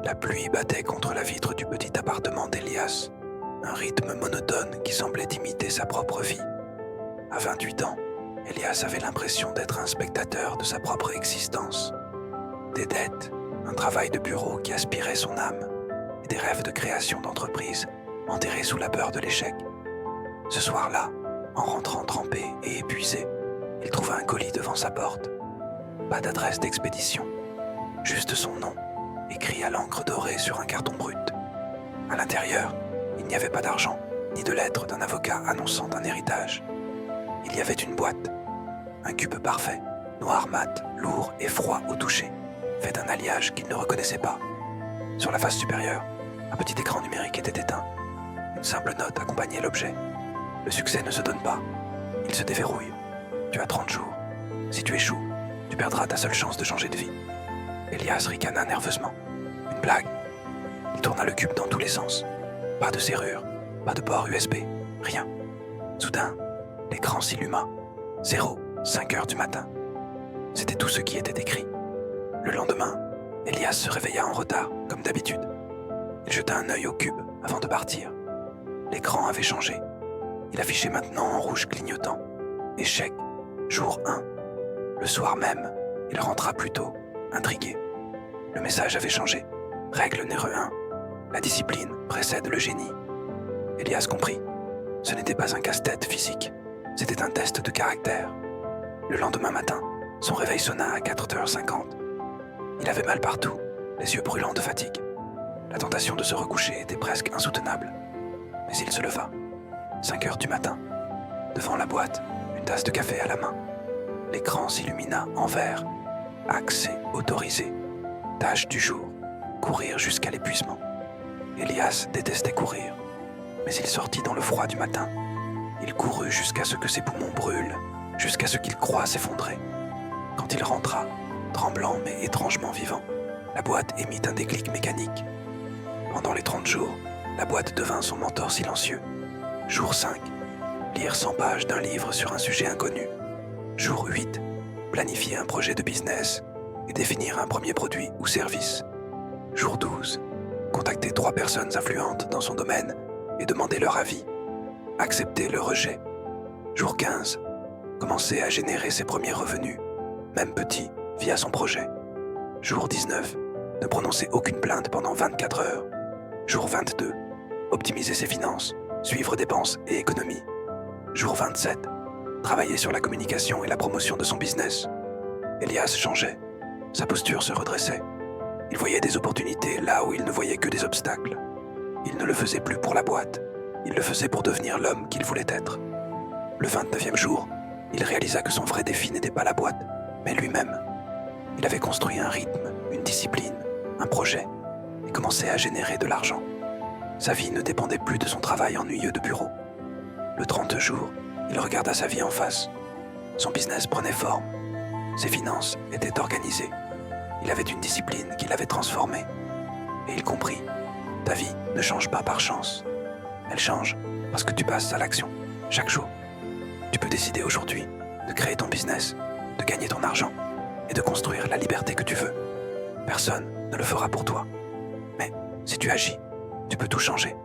La pluie battait contre la vitre du petit appartement d'Elias, un rythme monotone qui semblait imiter sa propre vie. À 28 ans, Elias avait l'impression d'être un spectateur de sa propre existence. Des dettes, un travail de bureau qui aspirait son âme, et des rêves de création d'entreprise enterrés sous la peur de l'échec. Ce soir-là, en rentrant trempé et épuisé, il trouva un colis devant sa porte. Pas d'adresse d'expédition, juste son nom, écrit à l'encre dorée sur un carton brut. À l'intérieur, il n'y avait pas d'argent, ni de lettre d'un avocat annonçant un héritage. Il y avait une boîte, un cube parfait, noir mat, lourd et froid au toucher, fait d'un alliage qu'il ne reconnaissait pas. Sur la face supérieure, un petit écran numérique était éteint. Une simple note accompagnait l'objet. Le succès ne se donne pas, il se déverrouille. Tu as 30 jours. Si tu échoues, tu perdras ta seule chance de changer de vie. Elias ricana nerveusement. Une blague. Il tourna le cube dans tous les sens. Pas de serrure, pas de port USB, rien. Soudain, l'écran s'illuma. 5 heures du matin. C'était tout ce qui était écrit. Le lendemain, Elias se réveilla en retard, comme d'habitude. Il jeta un œil au cube avant de partir. L'écran avait changé. Il affichait maintenant en rouge clignotant. Échec, jour 1. Le soir même, il rentra plus tôt, intrigué. Le message avait changé. Règle numéro 1. La discipline précède le génie. Elias comprit. Ce n'était pas un casse-tête physique. C'était un test de caractère. Le lendemain matin, son réveil sonna à 4h50. Il avait mal partout, les yeux brûlants de fatigue. La tentation de se recoucher était presque insoutenable. Mais il se leva. 5 heures du matin. Devant la boîte, une tasse de café à la main. L'écran s'illumina en vert. Accès autorisé. Tâche du jour. Courir jusqu'à l'épuisement. Elias détestait courir. Mais il sortit dans le froid du matin. Il courut jusqu'à ce que ses poumons brûlent, jusqu'à ce qu'il croie s'effondrer. Quand il rentra, tremblant mais étrangement vivant, la boîte émit un déclic mécanique. Pendant les 30 jours, la boîte devint son mentor silencieux. Jour 5, lire 100 pages d'un livre sur un sujet inconnu. Jour 8, planifier un projet de business et définir un premier produit ou service. Jour 12, contacter 3 personnes influentes dans son domaine et demander leur avis. Accepter le rejet. Jour 15, commencer à générer ses premiers revenus, même petits, via son projet. Jour 19, ne prononcer aucune plainte pendant 24 heures. Jour 22, optimiser ses finances, suivre dépenses et économies. Jour 27, travailler sur la communication et la promotion de son business. Elias changeait. Sa posture se redressait. Il voyait des opportunités là où il ne voyait que des obstacles. Il ne le faisait plus pour la boîte. Il le faisait pour devenir l'homme qu'il voulait être. Le 29e jour, il réalisa que son vrai défi n'était pas la boîte, mais lui-même. Il avait construit un rythme, une discipline, un projet, et commençait à générer de l'argent. Sa vie ne dépendait plus de son travail ennuyeux de bureau. Le 30 jours, il regarda sa vie en face. Son business prenait forme. Ses finances étaient organisées. Il avait une discipline qui l'avait transformé. Et il comprit, ta vie ne change pas par chance. Elle change parce que tu passes à l'action, chaque jour. Tu peux décider aujourd'hui de créer ton business, de gagner ton argent et de construire la liberté que tu veux. Personne ne le fera pour toi. Mais si tu agis, tu peux tout changer.